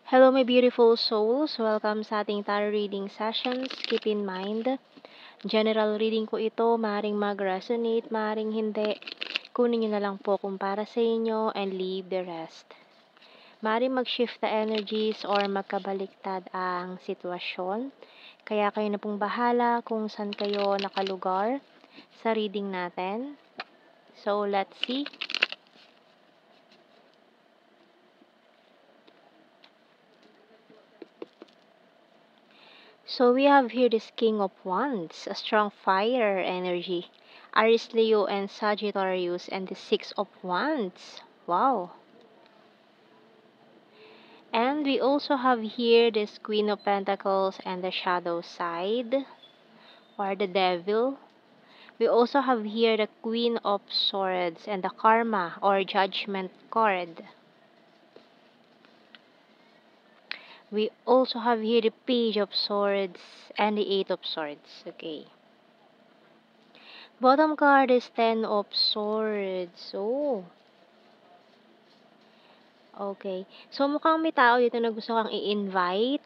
Hello, my beautiful souls. Welcome sa ating tarot reading sessions. Keep in mind, general reading ko ito. Maring mag-resonate, maring hindi. Kunin nyo na lang po kung para sa inyo and leave the rest. Maring mag-shift the energies or magkabaliktad ang sitwasyon. Kaya kayo na pong bahala kung saan kayo nakalugar sa reading natin. So, let's see. So we have here this King of Wands, a strong fire energy. Aries, Leo, and Sagittarius, and the Six of Wands. Wow. And we also have here this Queen of Pentacles and the Shadow side, or the Devil. We also have here the Queen of Swords and the Karma, or Judgment card. We also have here the Page of Swords and the Eight of Swords. Okay. Bottom card is Ten of Swords. Oh. Okay. So, mukhang may tao dito na gusto kang i-invite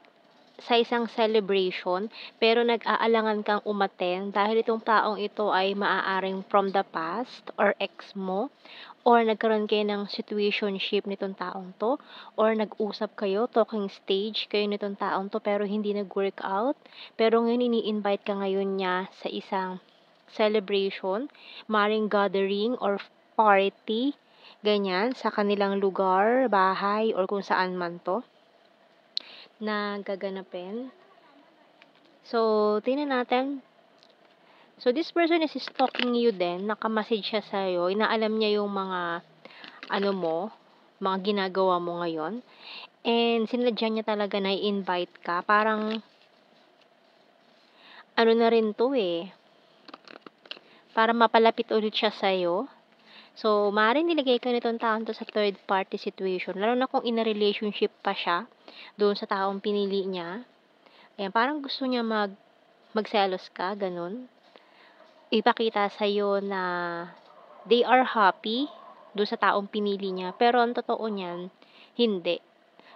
sa isang celebration, pero nag-aalangan kang umattend dahil itong taong ito ay maaaring from the past or ex mo, or nagkaroon kayo ng situationship nitong taong to, or nag-usap kayo, talking stage kayo nitong taong to, pero hindi nag-work out. Pero ngayon, ini-invite ka ngayon niya sa isang celebration, maring gathering or party, ganyan, sa kanilang lugar, bahay, or kung saan man to na gaganapin. So, tingnan natin. So, this person is stalking you din. Naka-message siya sa'yo. Inaalam niya yung mga, mga ginagawa mo ngayon. And, sinadya niya talaga na i-invite ka. Parang, na rin to eh. Para mapalapit ulit siya sa'yo. So, maaaring nilagay ka nitong taon to sa third party situation. Lalo na kung in a relationship pa siya doon sa taong pinili niya. Ayan, parang gusto niya magselos ka, ganun. Ipakita sa'yo na they are happy doon sa taong pinili niya. Pero ang totoo niyan, hindi.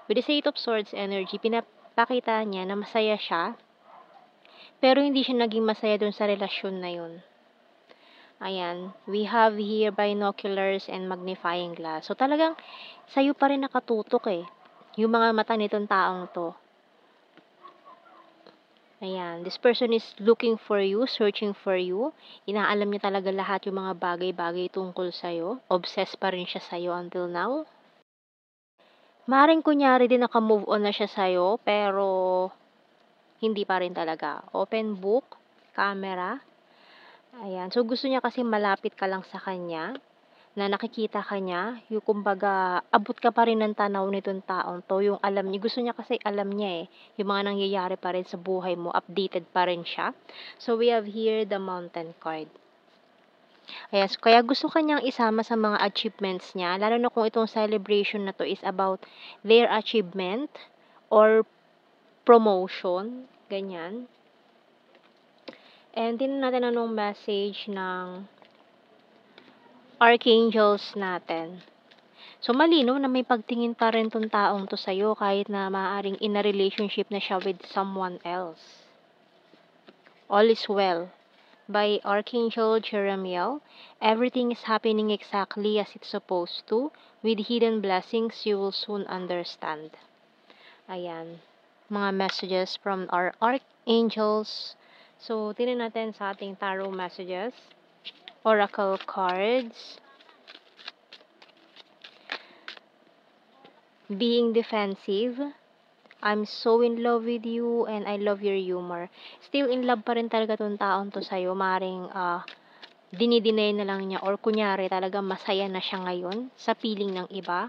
With the Eight of Swords energy, pinapakita niya na masaya siya. Pero hindi siya naging masaya doon sa relasyon na yun. Ayan, we have here binoculars and magnifying glass. So, talagang sa'yo pa rin nakatutok eh. Yung mga mata nitong taong to. Ayan, this person is looking for you, searching for you. Inaalam niya talaga lahat yung mga bagay-bagay tungkol sa'yo. Obsessed pa rin siya sa'yo until now. Maring kunyari din naka-move on na siya sa'yo, pero hindi pa rin talaga. Open book, camera. Ayan. So, gusto niya kasi malapit ka lang sa kanya, na nakikita ka niya, yung kumbaga, abot ka pa rin ng tanaw nitong taong to, yung alam niya. Gusto niya kasi alam niya eh, yung mga nangyayari pa rin sa buhay mo, updated pa rin siya. So, we have here the Mountain card. Ayan. So, kaya gusto kanyang isama sa mga achievements niya, lalo na kung itong celebration na to is about their achievement or promotion, ganyan. And tingnan natin anong message ng archangels natin. So, malinaw na may pagtingin pa rin tong taong to sa'yo kahit na maaaring in a relationship na siya with someone else. All is well. By Archangel Jeremiel, everything is happening exactly as it's supposed to. With hidden blessings, you will soon understand. Ayan. Mga messages from our archangels. So, tingnan natin sa ating tarot messages. Oracle cards. Being defensive. I'm so in love with you and I love your humor. Still in love pa rin talaga tong taong to sa'yo. Maring dinidinay na lang niya or kunyari talaga masaya na siya ngayon sa feeling ng iba.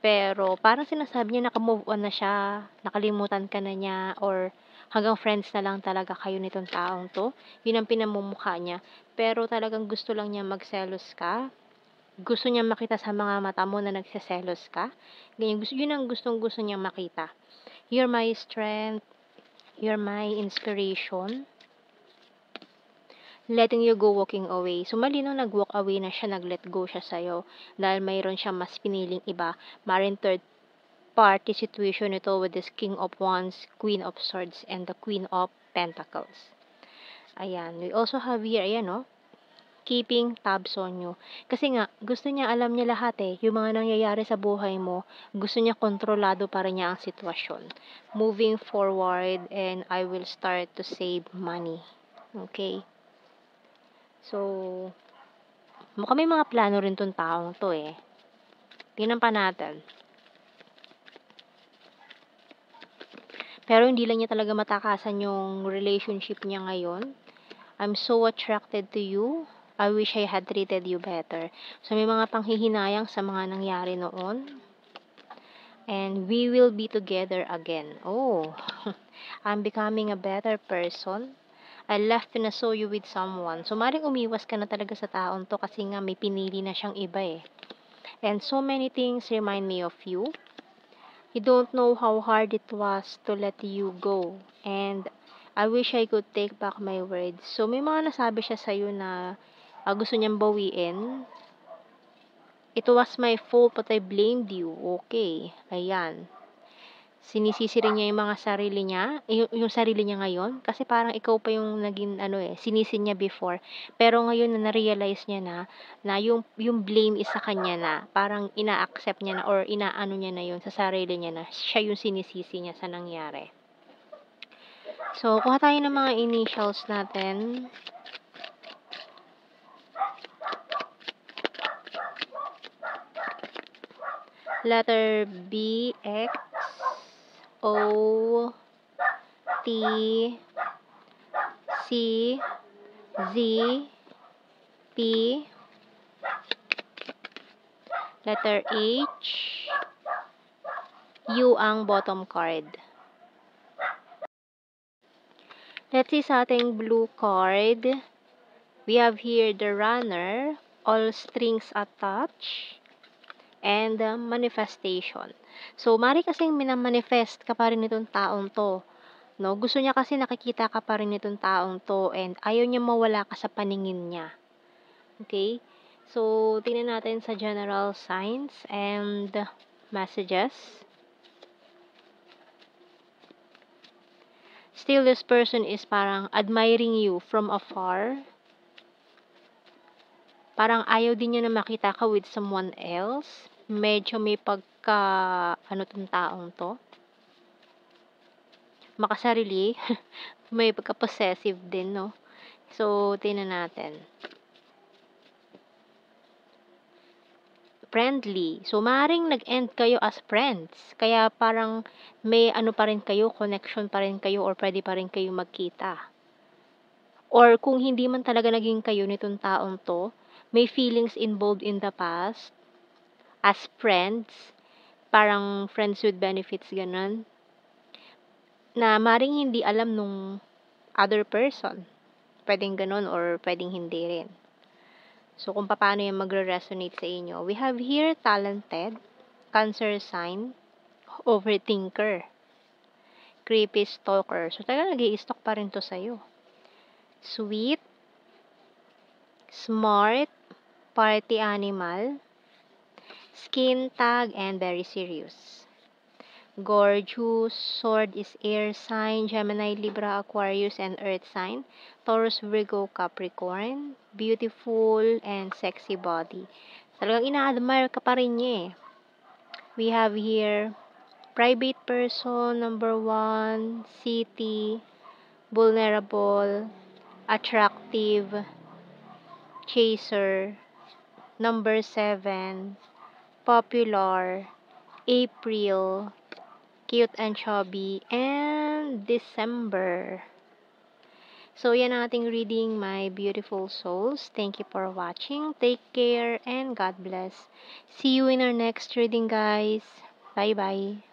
Pero parang sinasabi niya naka-move on na siya, nakalimutan ka na niya, or hanggang friends na lang talaga kayo nitong taong to. Yun ang pinamumukha niya. Pero talagang gusto lang niya magselos ka. Gusto niya makita sa mga mata mo na nagseselos ka. Ganyan, yun ang gustong-gusto niya makita. You're my strength. You're my inspiration. Letting you go, walking away. So, malinaw nag-walk away na siya, nag-let go siya sa'yo. Dahil mayroon siya mas piniling iba. Maring third party situation ito with this King of Wands, Queen of Swords, and the Queen of Pentacles. Ayan. We also have here, ayan, no? Keeping tabs on you. Kasi nga, gusto niya, alam niya lahat eh. Yung mga nangyayari sa buhay mo, gusto niya kontrolado pa rin niya ang sitwasyon. Moving forward, and I will start to save money. Okay? So, mukhang may mga plano rin tong taong to eh. Tingnan pa natin. Pero hindi lang niya talaga matakasan yung relationship niya ngayon. I'm so attracted to you. I wish I had treated you better. So, may mga panghihinayang sa mga nangyari noon. And we will be together again. Oh, I'm becoming a better person. I left na saw you with someone. So, maring umiwas ka na talaga sa taon to kasi nga may pinili na siyang iba eh. And so many things remind me of you. You don't know how hard it was to let you go. And I wish I could take back my words. So, may mga nasabi siya sa'yo na gusto niyang bawiin. It was my fault but I blamed you. Okay. Ayan. Sinisisi rin niya yung mga sarili niya, yung sarili niya ngayon. Kasi parang ikaw pa yung naging sinisi niya before. Pero ngayon na na-realize niya na yung blame is sa kanya na. Parang ina-accept niya na or inaano niya na yun sa sarili niya na siya yung sinisisi niya sa nangyari. So, kuha tayo ng mga initials natin. Letter B, X, O, T, C, Z, P, letter H, U ang bottom card. Let's see sa ating blue card. We have here the runner, all strings attached, and manifestation. So, mari kasing minamanifest ka pa rin itong taong to. No? Gusto niya kasi nakikita ka pa rin itong taong to and ayaw niya mawala ka sa paningin niya. Okay? So, tingnan natin sa general signs and messages. Still, this person is parang admiring you from afar. Parang ayaw din niya na makita ka with someone else. Medyo may tong taong to. Makasarili. May pagka-possessive din, no? So, tingnan natin. Friendly. So, maaaring nag-end kayo as friends. Kaya parang may pa rin kayo, connection pa rin kayo, or pwede pa rin kayo magkita. Or kung hindi man talaga naging kayo nitong taong to, may feelings involved in the past as friends, parang friends with benefits, ganun, na maring hindi alam nung other person. Pwedeng ganun or pwedeng hindi rin. So, kung paano yung magre-resonate sa inyo. We have here talented, Cancer sign, overthinker, creepy stalker. So, talaga nag-i-stalk pa rin to sa'yo. Sweet, smart, party animal, skin tag, and very serious. Gorgeous, sword is air sign, Gemini, Libra, Aquarius, and earth sign. Taurus, Virgo, Capricorn. Beautiful and sexy body. Talagang ina-admire ka pa rin niya eh. We have here private person, number 1, city, vulnerable, attractive, chaser, number 7, popular, April, cute and chubby, and December. So, yan ang ating reading, my beautiful souls. Thank you for watching. Take care and God bless. See you in our next reading, guys. Bye-bye.